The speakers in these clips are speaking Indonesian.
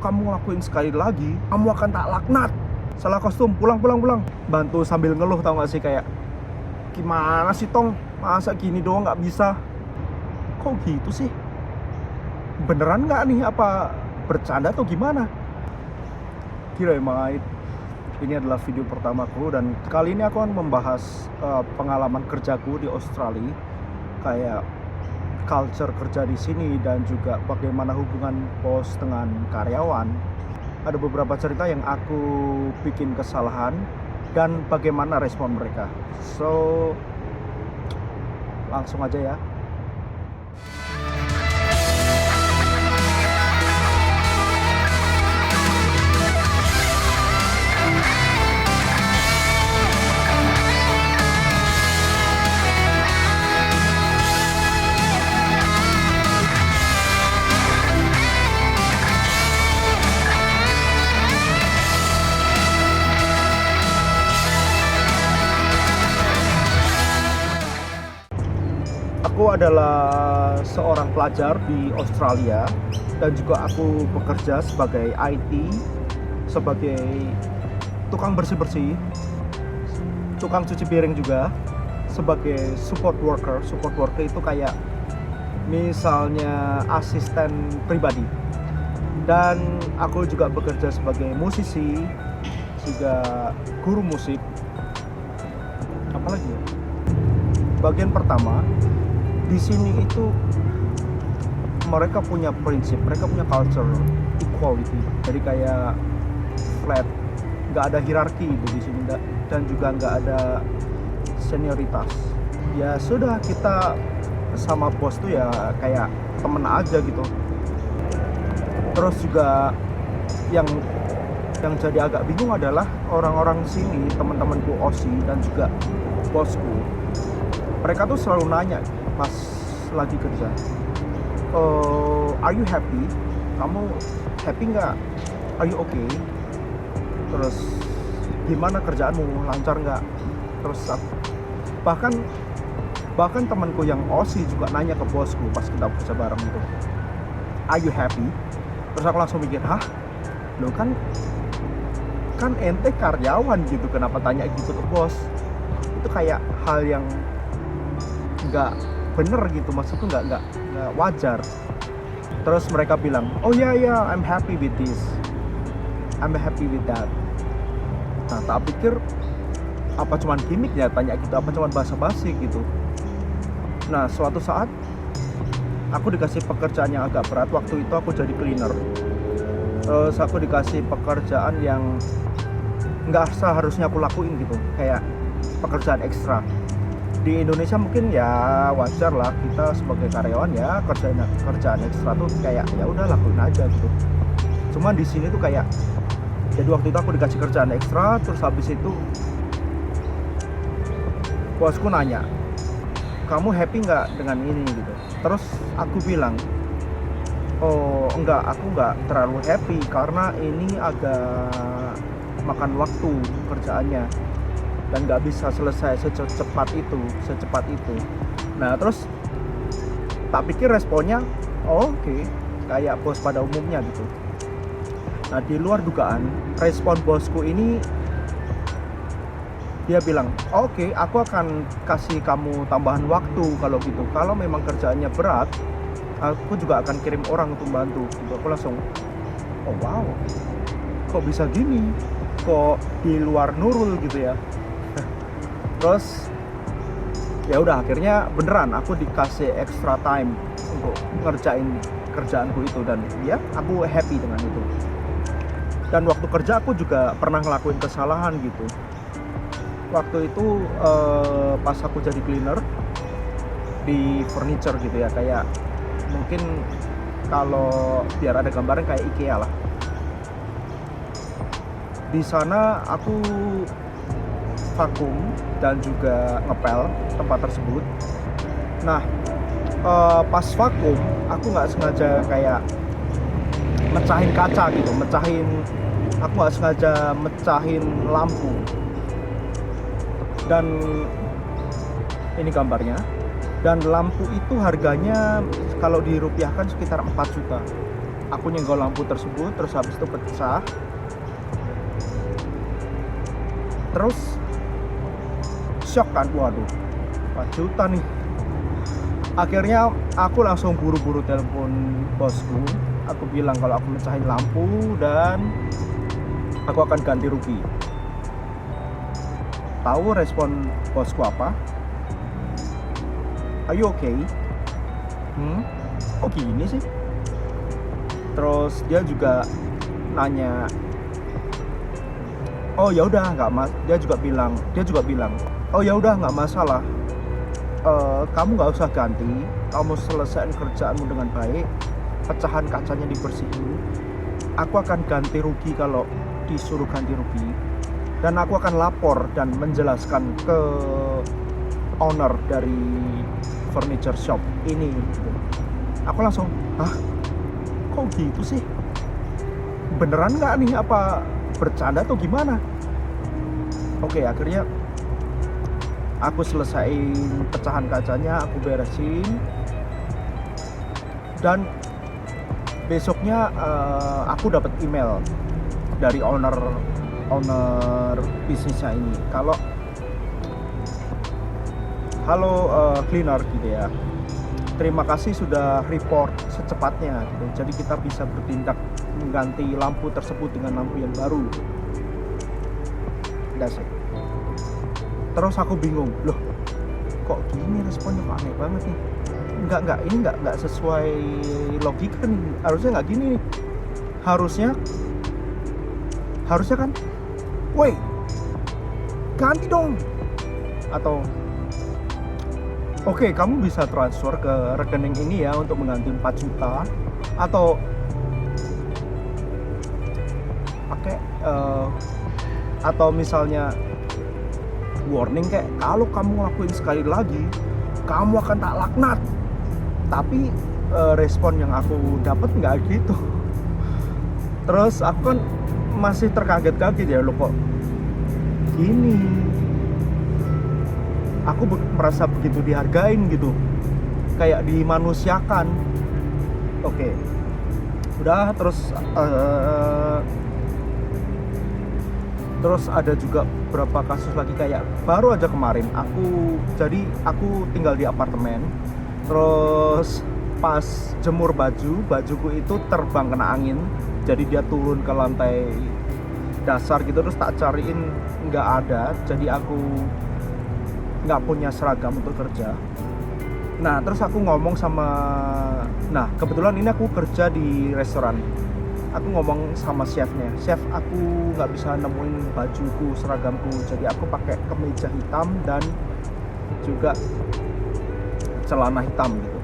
kamu ngelakuin sekali lagi, kamu akan tak laknat. Salah kostum, pulang. Bantu sambil ngeluh, tau gak sih, kayak gimana sih Tong, masa gini doang gak bisa. Kok gitu sih? Beneran gak nih, apa bercanda atau gimana? Kira mate, ini adalah video pertamaku dan kali ini aku akan membahas pengalaman kerjaku di Australia, kayak culture kerja di sini dan juga bagaimana hubungan bos dengan karyawan. Ada beberapa cerita yang aku bikin kesalahan dan bagaimana respon mereka. So, langsung aja ya. Aku adalah seorang pelajar di Australia dan juga aku bekerja sebagai IT, sebagai tukang bersih-bersih, tukang cuci piring juga, sebagai support worker. Support worker itu kayak misalnya asisten pribadi. Dan aku juga bekerja sebagai musisi, juga guru musik. Apalagi ya? Bagian pertama, di sini itu mereka punya prinsip, mereka punya culture equality. Jadi kayak flat, nggak ada hierarki di sini, dan juga nggak ada senioritas. Ya sudah, kita sama bos tuh ya kayak temen aja gitu. Terus juga yang jadi agak bingung adalah orang-orang sini, teman-temanku Aussie dan juga bosku, mereka tuh selalu nanya pas lagi kerja, are you happy? Kamu happy nggak? Are you okay? Terus gimana kerjaanmu? Lancar nggak? Terus bahkan temanku yang Aussie juga nanya ke bosku pas kita kerja bareng itu, are you happy? Terus aku langsung mikir, hah? Lo kan ente karyawan gitu, kenapa tanya gitu ke bos? Itu kayak hal yang nggak bener gitu, maksudku nggak wajar. Terus mereka bilang, oh ya, I'm happy with this, I'm happy with that. Nah, tak pikir apa cuman gimmick ya tanya gitu, apa cuman basa-basi gitu. Nah, suatu saat aku dikasih pekerjaan yang agak berat. Waktu itu aku jadi cleaner. Terus aku dikasih pekerjaan yang nggak seharusnya aku lakuin gitu, kayak pekerjaan ekstra. Di Indonesia mungkin ya wajar lah, kita sebagai karyawan ya kerjaan ekstra tuh kayak ya udah lakuin aja gitu. Cuman di sini tuh kayak, jadi waktu itu aku dikasih kerjaan ekstra, terus habis itu bosku nanya, kamu happy nggak dengan ini gitu. Terus aku bilang, oh enggak, aku nggak terlalu happy karena ini agak makan waktu kerjaannya dan nggak bisa selesai secepat itu. Nah, terus tak pikir responnya, oh, oke, kayak bos pada umumnya gitu. Nah, di luar dugaan, respon bosku ini, dia bilang, oke, aku akan kasih kamu tambahan waktu kalau gitu. Kalau memang kerjaannya berat, aku juga akan kirim orang untuk bantu. Gitu. Aku langsung, oh wow, kok bisa gini? Kok di luar Nurul gitu ya? Terus ya udah, akhirnya beneran aku dikasih extra time untuk ngerjain kerjaanku itu, dan ya aku happy dengan itu. Dan waktu kerja aku juga pernah ngelakuin kesalahan gitu. Waktu itu pas aku jadi cleaner di furniture gitu ya, kayak mungkin kalau biar ada gambaran kayak IKEA lah. Di sana aku vakum dan juga ngepel tempat tersebut. Nah, pas vakum aku nggak sengaja kayak mecahin kaca gitu, aku nggak sengaja mecahin lampu. Dan ini gambarnya. Dan lampu itu harganya kalau dirupiahkan sekitar 4 juta. aku nyenggol lampu tersebut, terus habis itu pecah. Terus shock kan, waduh 4 juta nih. Akhirnya aku langsung buru-buru telepon bosku. Aku bilang kalau aku mecahin lampu dan aku akan ganti rugi. Tahu respon bosku apa? Are you okay? Kok gini sih? Terus dia juga nanya, oh ya udah nggak mas. Dia juga bilang, oh ya udah nggak masalah. Kamu nggak usah ganti. Kamu selesaiin kerjaanmu dengan baik. Pecahan kacanya dibersihin. Aku akan ganti rugi kalau disuruh ganti rugi. Dan aku akan lapor dan menjelaskan ke owner dari furniture shop ini gitu. Aku langsung, hah? Kok gitu sih? Beneran nggak nih? Apa bercanda atau gimana? Oke, akhirnya aku selesaiin pecahan kacanya, aku beresin. Dan besoknya aku dapat email dari owner bisnisnya ini kalau halo cleaner gitu ya, terima kasih sudah report secepatnya gitu. Jadi kita bisa bertindak mengganti lampu tersebut dengan lampu yang baru. That's it. Terus aku bingung, loh kok gini responnya, kok aneh banget nih. Ini enggak sesuai logika nih. Harusnya nggak gini nih. Harusnya kan, woi ganti dong. Atau oke, kamu bisa transfer ke rekening ini ya untuk mengganti 4 juta. Atau pakai atau misalnya warning kayak, kalau kamu ngelakuin sekali lagi kamu akan tak laknat. Tapi respon yang aku dapat nggak gitu. Terus aku kan masih terkaget-kaget ya, lo kok gini. Aku merasa begitu dihargain gitu, kayak dimanusiakan. Oke, udah. Terus ada juga beberapa kasus lagi, kayak baru aja kemarin aku tinggal di apartemen. Terus pas jemur bajuku itu terbang kena angin, jadi dia turun ke lantai dasar gitu. Terus tak cariin nggak ada, jadi aku nggak punya seragam untuk kerja. Nah terus aku ngomong sama, nah kebetulan ini aku kerja di restoran. Aku ngomong sama chefnya, chef aku nggak bisa nemuin bajuku, seragamku, jadi aku pakai kemeja hitam dan juga celana hitam gitu.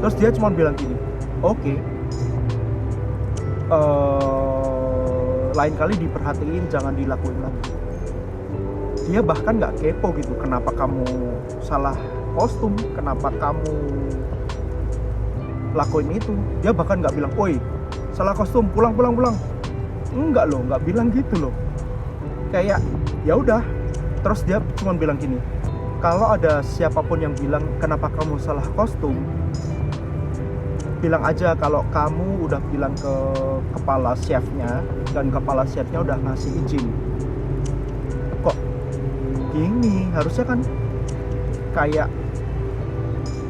Terus dia cuma bilang gini, oke, lain kali diperhatiin, jangan dilakuin lagi. Dia bahkan nggak kepo gitu, kenapa kamu salah kostum, kenapa kamu lakuin itu. Dia bahkan nggak bilang, oi salah kostum, pulang. Enggak loh, nggak bilang gitu loh. Kayak ya udah. Terus dia cuma bilang gini, kalau ada siapapun yang bilang kenapa kamu salah kostum, bilang aja kalau kamu udah bilang ke kepala chefnya dan kepala chefnya udah ngasih izin. Kok gini? Harusnya kan kayak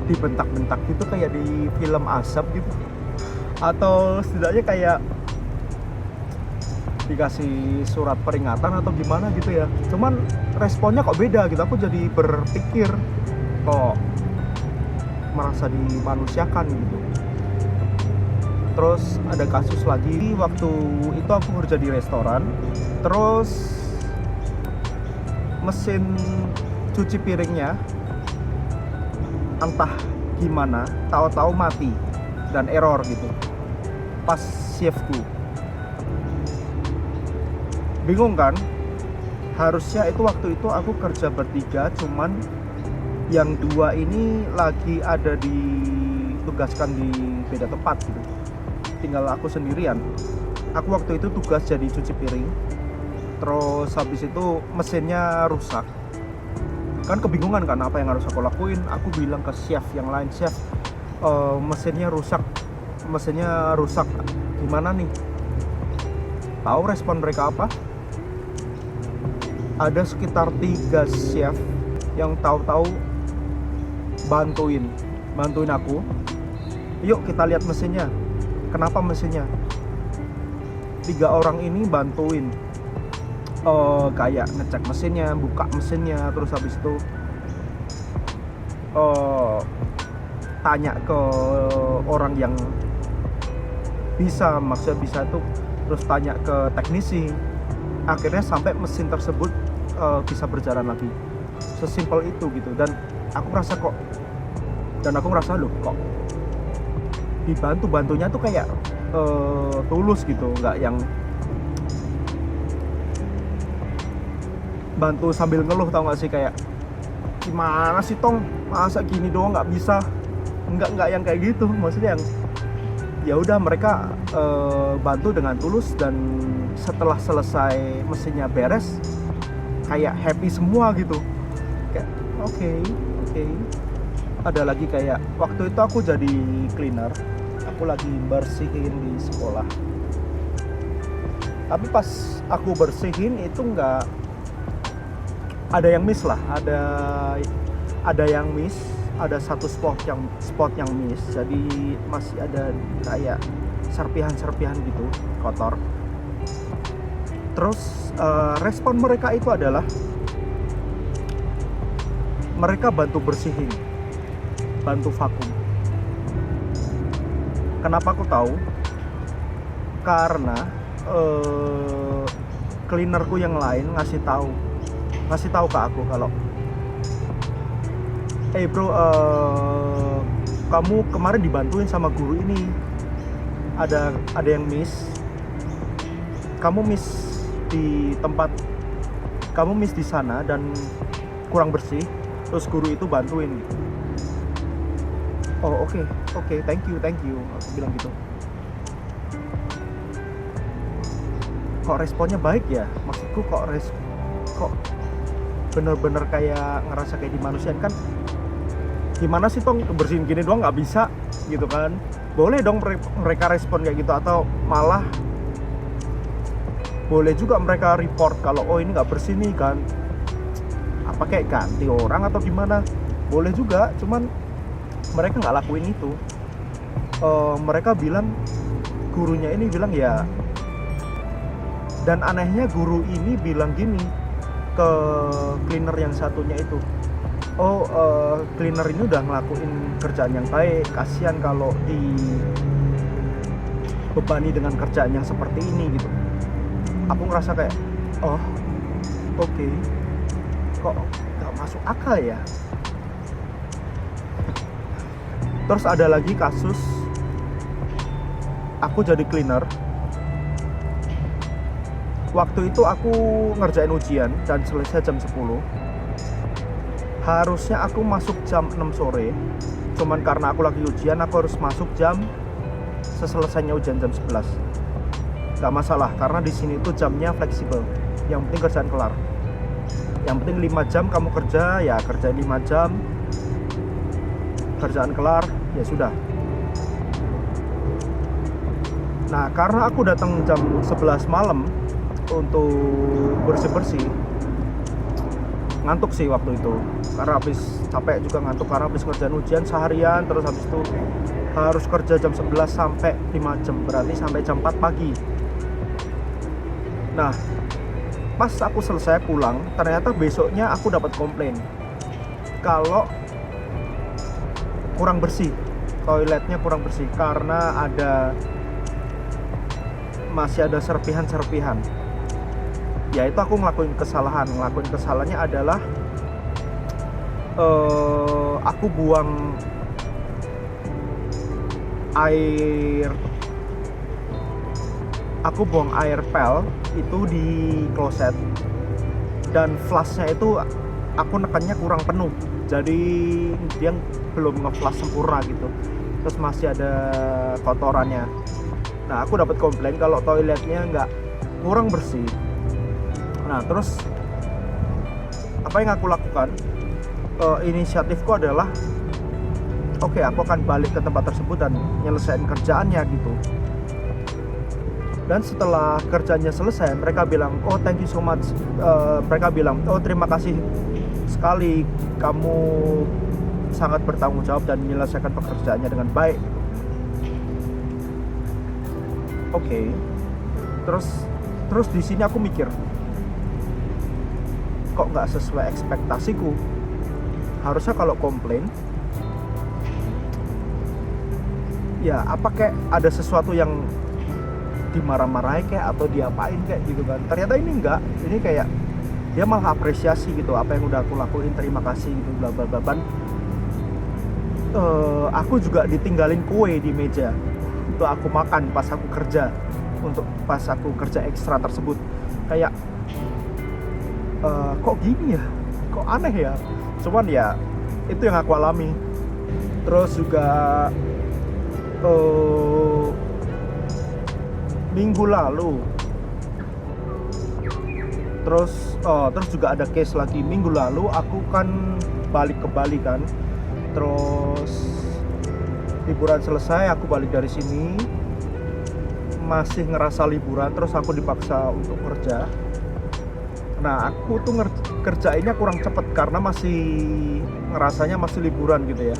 dibentak-bentak gitu, kayak di film asap gitu, atau setidaknya kayak dikasih surat peringatan atau gimana gitu ya. Cuman responnya kok beda gitu. Aku jadi berpikir kok merasa dimanusiakan gitu. Terus ada kasus lagi, waktu itu aku kerja di restoran. Terus mesin cuci piringnya entah gimana, tahu-tahu mati dan error gitu pas shiftku. Bingung kan? Harusnya itu waktu itu aku kerja bertiga, cuman yang dua ini lagi ada ditugaskan di beda tempat gitu. Tinggal aku sendirian. Aku waktu itu tugas jadi cuci piring. Terus habis itu mesinnya rusak. Kan kebingungan kan apa yang harus aku lakuin. Aku bilang ke chef yang lain, chef mesinnya rusak, mesinnya rusak, gimana nih? Tahu respon mereka apa? Ada sekitar 3 chef yang tahu-tahu bantuin aku. Yuk kita lihat mesinnya. Kenapa mesinnya? 3 orang ini bantuin kayak ngecek mesinnya, buka mesinnya, terus habis itu tanya ke orang yang maksudnya bisa tuh, terus tanya ke teknisi. Akhirnya sampai mesin tersebut bisa berjalan lagi. Sesimpel itu gitu. Dan aku ngerasa loh kok bantunya tuh kayak tulus gitu, nggak yang bantu sambil ngeluh, tau gak sih, kayak gimana sih Tong, masa gini doang nggak bisa. Nggak yang kayak gitu, maksudnya yang ya udah mereka bantu dengan tulus, dan setelah selesai mesinnya beres kayak happy semua gitu, kayak oke. Ada lagi kayak waktu itu aku jadi cleaner, aku lagi bersihin di sekolah, tapi pas aku bersihin itu nggak ada yang miss lah, ada yang miss, ada satu spot yang miss, jadi masih ada kayak serpihan gitu kotor. Terus respon mereka itu adalah mereka bantu bersihin, bantu vakum. Kenapa aku tahu? Karena cleanerku yang lain ngasih tahu ke aku kalau bro, kamu kemarin dibantuin sama guru ini, ada yang miss, kamu miss di sana dan kurang bersih, terus guru itu bantuin. Oh oke, thank you, aku bilang gitu. Kok responnya baik ya, maksudku kok bener-bener kayak ngerasa kayak dimanusiakan kan. Gimana sih Tong, bersihin gini doang nggak bisa gitu kan? Boleh dong mereka respon kayak gitu, atau malah boleh juga mereka report kalau oh ini nggak bersih nih kan, apa kayak ganti orang atau gimana, boleh juga. Cuman mereka nggak lakuin itu. Mereka bilang, gurunya ini bilang ya, dan anehnya guru ini bilang gini ke cleaner yang satunya itu, cleaner ini udah ngelakuin kerjaan yang baik, kasihan kalau dibebani dengan kerjaan yang seperti ini gitu. Aku ngerasa kayak oke, kok gak masuk akal ya. Terus ada lagi kasus, aku jadi cleaner. Waktu itu aku ngerjain ujian dan selesai jam 10. Harusnya aku masuk jam 6 sore. Cuman karena aku lagi ujian, aku harus masuk seselesainya ujian jam 11. Gak masalah, karena di sini tuh jamnya fleksibel. Yang penting kerjaan kelar. Yang penting 5 jam kamu kerja, ya kerjain 5 jam. Kerjaan kelar, ya sudah. Nah, karena aku datang jam 11 malam untuk bersih-bersih, ngantuk sih waktu itu. Karena habis capek juga, ngantuk karena habis kerjaan ujian seharian, terus habis itu harus kerja jam 11 sampai 5 jam, berarti sampai jam 4 pagi. Nah, pas aku selesai pulang, ternyata besoknya aku dapat komplain kalau kurang bersih, toiletnya kurang bersih karena masih ada serpihan-serpihan. Ya itu aku ngelakuin kesalahannya adalah aku buang air pel itu di kloset, dan flashnya itu aku nekannya kurang penuh, jadi dia belum nge-flush sempurna gitu, terus masih ada kotorannya. Nah, aku dapat komplain kalau toiletnya kurang bersih. Nah, terus apa yang aku lakukan? Inisiatifku adalah oke, aku akan balik ke tempat tersebut dan nyelesain kerjaannya gitu. Dan setelah kerjanya selesai, mereka bilang, oh thank you so much. Mereka bilang, oh terima kasih sekali, kamu sangat bertanggung jawab dan menyelesaikan pekerjaannya dengan baik. Oke. Terus di sini aku mikir, kok nggak sesuai ekspektasiku. Harusnya kalau komplain, ya apa kayak ada sesuatu yang dimarah-marahin kayak atau diapain kayak gitu kan. Ternyata ini enggak, ini kayak dia malah apresiasi gitu apa yang udah aku lakuin, terima kasih gitu bla bla bla. Aku juga ditinggalin kue di meja untuk aku makan pas aku kerja, ekstra tersebut. Kayak kok gini ya, kok aneh ya. Cuman ya itu yang aku alami. Terus juga minggu lalu terus juga ada case lagi. Minggu lalu aku kan balik ke Bali kan, terus liburan selesai, aku balik dari sini masih ngerasa liburan, terus aku dipaksa untuk kerja. Nah aku tuh kerjainnya kurang cepet karena masih ngerasanya masih liburan gitu ya.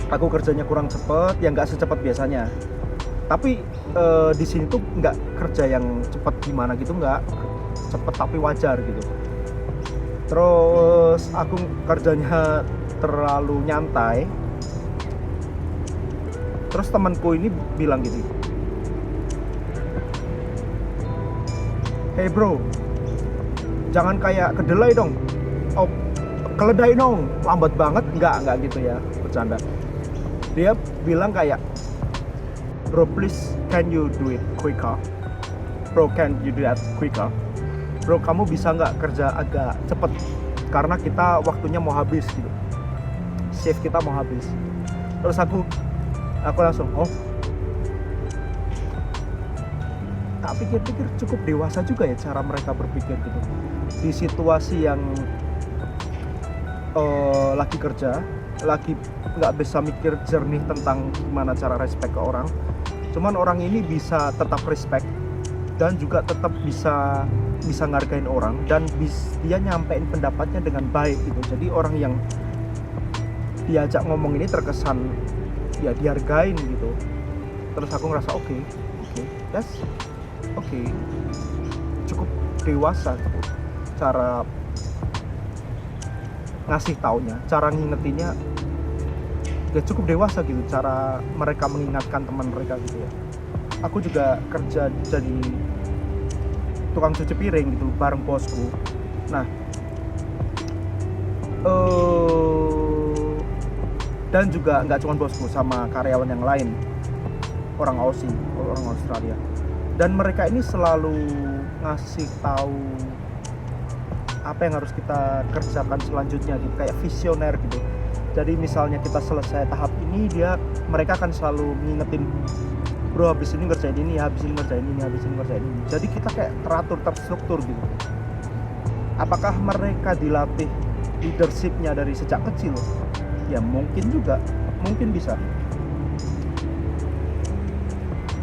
Aku kerjanya kurang cepet, ya nggak secepat biasanya. Tapi di sini tuh nggak kerja yang cepet gimana gitu, nggak cepet tapi wajar gitu. Terus aku kerjanya terlalu nyantai. Terus temanku ini bilang gini, hey bro, jangan kayak kedelai dong, oh keledai dong, lambat banget. Nggak gitu ya, bercanda. Dia bilang kayak, bro please can you do it quicker, bro can you do that quicker, bro kamu bisa nggak kerja agak cepet karena kita waktunya mau habis gitu, shift kita mau habis. Terus aku langsung tak pikir-pikir cukup dewasa juga ya cara mereka berpikir gitu di situasi yang lagi kerja, lagi nggak bisa mikir jernih tentang gimana cara respect ke orang. Cuman orang ini bisa tetap respect dan juga tetap bisa ngargain orang, dan dia nyampein pendapatnya dengan baik gitu. Jadi orang yang diajak ngomong ini terkesan ya dihargain gitu. Terus aku ngerasa oke, that's oke, cukup dewasa gitu cara ngasih taunya, cara ngingetinnya ya cukup dewasa gitu, cara mereka mengingatkan teman mereka gitu ya. Aku juga kerja jadi tukang cuci piring gitu bareng bosku. Nah dan juga nggak cuma bosku, sama karyawan yang lain, orang Aussie, orang Australia. Dan mereka ini selalu ngasih tahu apa yang harus kita kerjakan selanjutnya gitu, kayak visioner gitu. Jadi misalnya kita selesai tahap ini, mereka akan selalu ngingetin, bro habis ini ngerjain ini, habis ini ngerjain ini, habis ini ngerjain ini. Jadi kita kayak teratur, terstruktur gitu. Apakah mereka dilatih leadershipnya dari sejak kecil? Ya mungkin juga, mungkin bisa.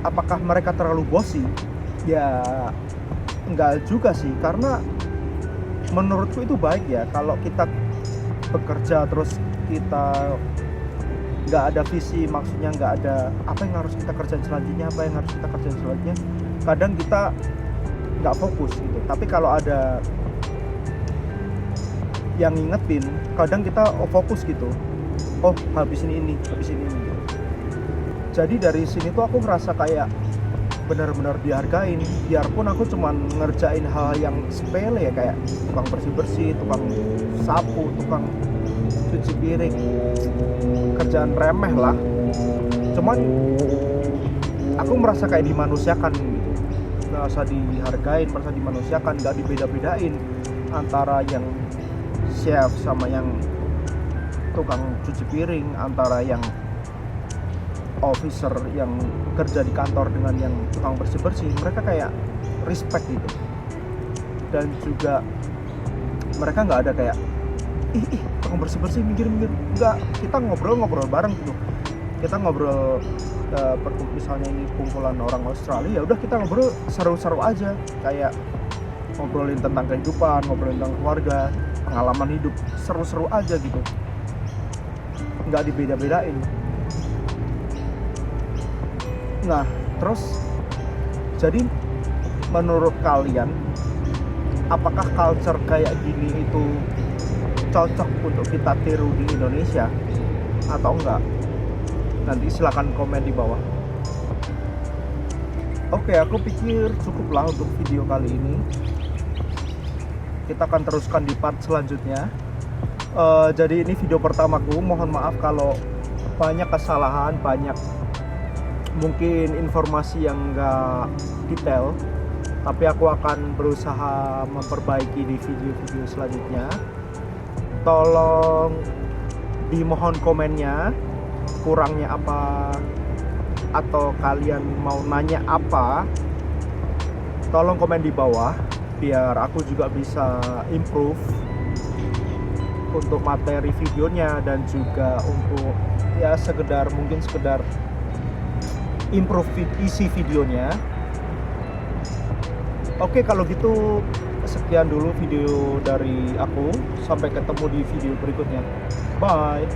Apakah mereka terlalu bossy? Ya enggak juga sih, karena menurutku itu baik ya kalau kita bekerja terus kita nggak ada visi, maksudnya nggak ada apa yang harus kita kerjain selanjutnya, kadang kita nggak fokus gitu. Tapi kalau ada yang ngingetin, kadang kita fokus gitu, habis ini gitu. Jadi dari sini tuh aku ngerasa kayak benar-benar dihargain, biarpun aku cuman ngerjain hal yang sepele ya, kayak tukang bersih-bersih, tukang sapu, tukang cuci piring, kerjaan remeh lah. Cuman aku merasa kayak dimanusiakan gitu, merasa dihargain, merasa dimanusiakan, gak dibeda-bedain antara yang chef sama yang tukang cuci piring, antara yang officer yang kerja di kantor dengan yang tukang bersih-bersih. Mereka kayak respect gitu. Dan juga mereka nggak ada kayak ih tengah bersih-bersih minggir-minggir, enggak, kita ngobrol-ngobrol bareng gitu. Kita ngobrol misalnya ini kumpulan orang Australia, ya udah kita ngobrol seru-seru aja, kayak ngobrolin tentang kehidupan, ngobrolin tentang keluarga, pengalaman hidup, seru-seru aja gitu, nggak dibeda-bedain. Nah terus, jadi menurut kalian apakah culture kayak gini itu cocok untuk kita tiru di Indonesia atau enggak? Nanti silakan komen di bawah. Oke, aku pikir cukuplah untuk video kali ini. Kita akan teruskan di part selanjutnya. Jadi ini video pertamaku, mohon maaf kalau banyak kesalahan, banyak mungkin informasi yang enggak detail, tapi aku akan berusaha memperbaiki di video-video selanjutnya. Tolong dimohon komennya, kurangnya apa, atau kalian mau nanya apa, tolong komen di bawah biar aku juga bisa improve untuk materi videonya dan juga untuk ya mungkin sekedar improve isi videonya. Oke, kalau gitu sekian dulu video dari aku, sampai ketemu di video berikutnya. Bye.